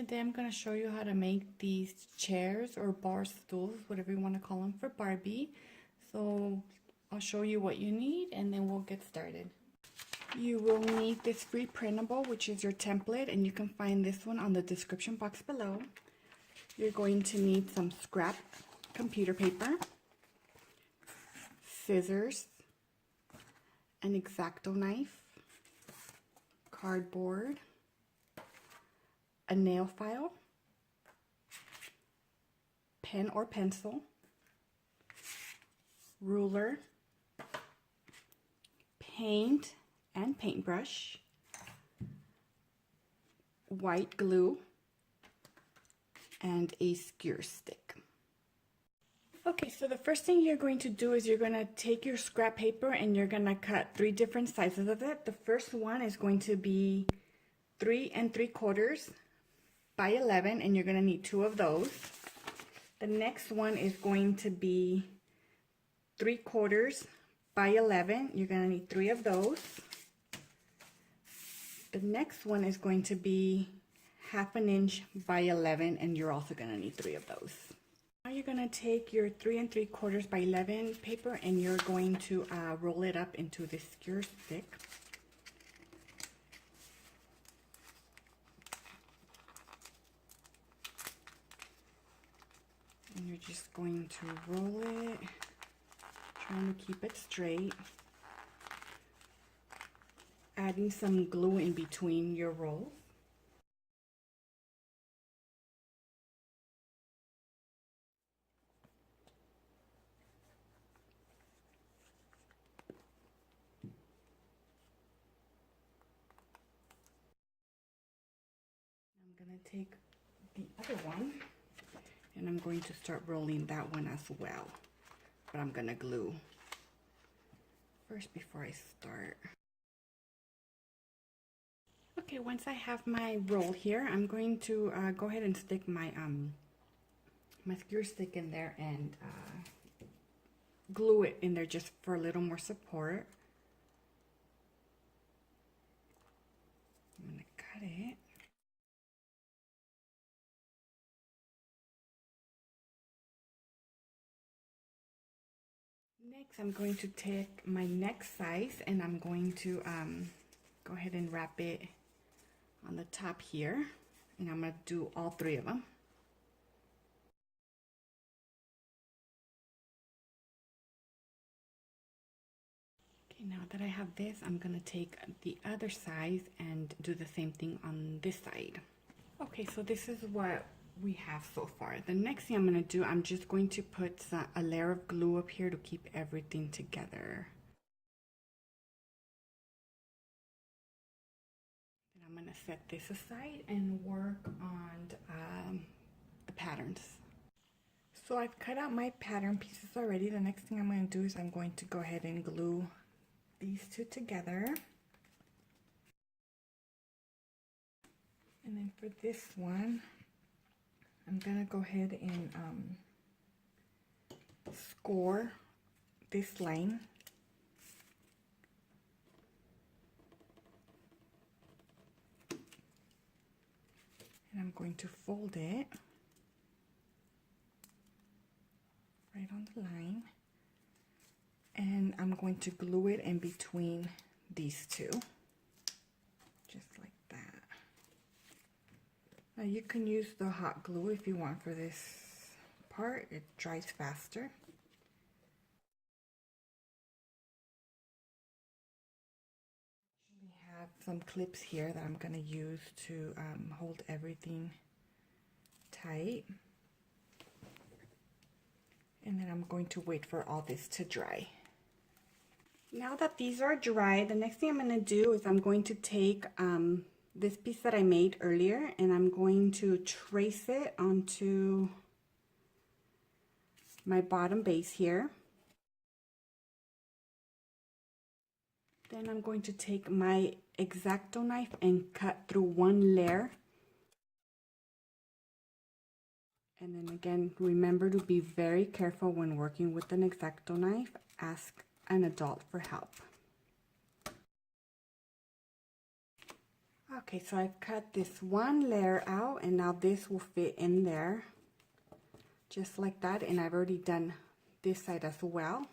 Today I'm going to show you how to make these chairs or bar stools, whatever you want to call them, for Barbie. So I'll show you what you need and then we'll get started. You will need this free printable, which is your template, and you can find this one on the description box below. You're going to need some scrap computer paper, scissors, an X-Acto knife, cardboard, a nail file, pen or pencil, ruler, paint and paintbrush, white glue, and a skewer stick. Okay, so the first thing you're going to do is you're going to take your scrap paper and you're going to cut 3 different sizes of it. The first one is going to be 3 3/4 by 11, and you're going to need 2 of those. The next one is going to be 3/4 by 11. You're going to need 3 of those. The next one is going to be 1/2 inch by 11, and you're also going to need 3 of those. Now you're going to take your 3 3/4 by 11 paper and you're going to roll it up into this skewer stick. And you're just going to roll it, trying to keep it straight, adding some glue in between your rolls. I'm going to take the other one and I'm going to start rolling that one as well, but I'm going to glue first before I start. Okay, once I have my roll here, I'm going to go ahead and stick my my skewer stick in there and glue it in there just for a little more support. I'm going to cut it. Next, I'm going to take my next size and I'm going to go ahead and wrap it on the top here, and I'm going to do all 3 of them. Okay, now that I have this, I'm going to take the other size and do the same thing on this side. Okay, so this is what we have so far. The next thing I'm going to do, I'm just going to put a layer of glue up here to keep everything together. And I'm going to set this aside and work on the patterns. So I've cut out my pattern pieces already. The next thing I'm going to do is I'm going to go ahead and glue these 2 together. And then for this one, I'm gonna go ahead and score this line. And I'm going to fold it right on the line. And I'm going to glue it in between these 2. Just like that. Now you can use the hot glue if you want for this part. It dries faster. We have some clips here that I'm going to use to hold everything tight. And then I'm going to wait for all this to dry. Now that these are dry, the next thing I'm going to do is I'm going to take this piece that I made earlier and I'm going to trace it onto my bottom base here. Then I'm going to take my X-Acto knife and cut through 1 layer. And then again, remember to be very careful when working with an X-Acto knife. Ask an adult for help. Okay, so I've cut this one layer out, and now this will fit in there just like that, and I've already done this side as well,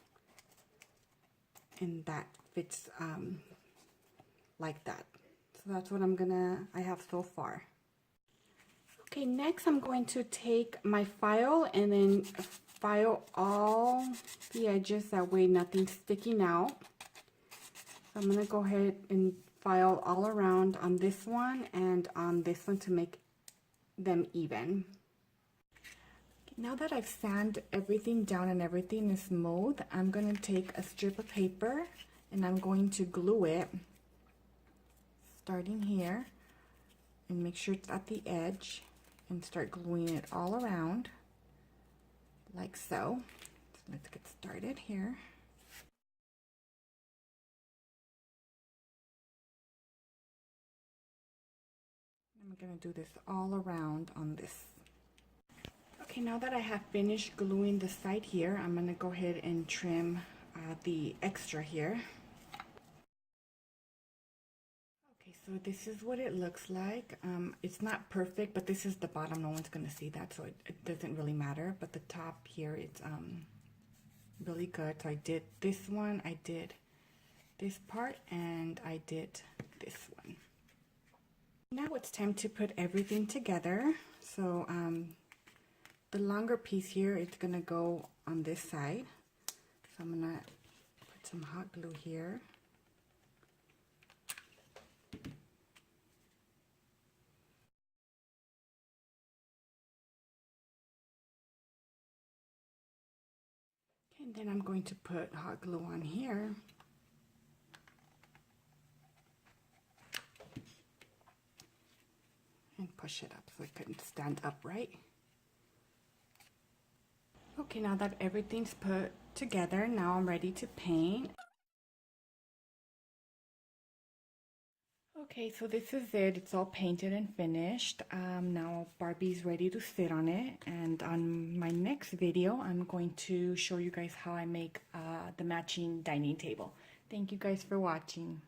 and that fits like that. So that's what I have so far. Okay, next I'm going to take my file and then file all the edges, that way nothing's sticking out. So I'm going to go ahead and file all around on this one and on this one to make them even. Now that I've sanded everything down and everything is smooth, I'm going to take a strip of paper and I'm going to glue it, starting here, and make sure it's at the edge, and start gluing it all around like so. So let's get started here. I'm going to do this all around on this. Okay, now that I have finished gluing the side here, I'm going to go ahead and trim the extra here. Okay, so this is what it looks like. It's not perfect, but this is the bottom. No one's going to see that, so it doesn't really matter. But the top here, it's really good. So I did this one, I did this part, and I did this one. Now it's time to put everything together. So the longer piece here, it's going to go on this side. So I'm going to put some hot glue here. And then I'm going to put hot glue on here. And push it up so it couldn't stand upright. Okay, now that everything's put together, now I'm ready to paint. Okay, so this is it. It's all painted and finished. Now Barbie's ready to sit on it, and on my next video, I'm going to show you guys how I make the matching dining table. Thank you guys for watching.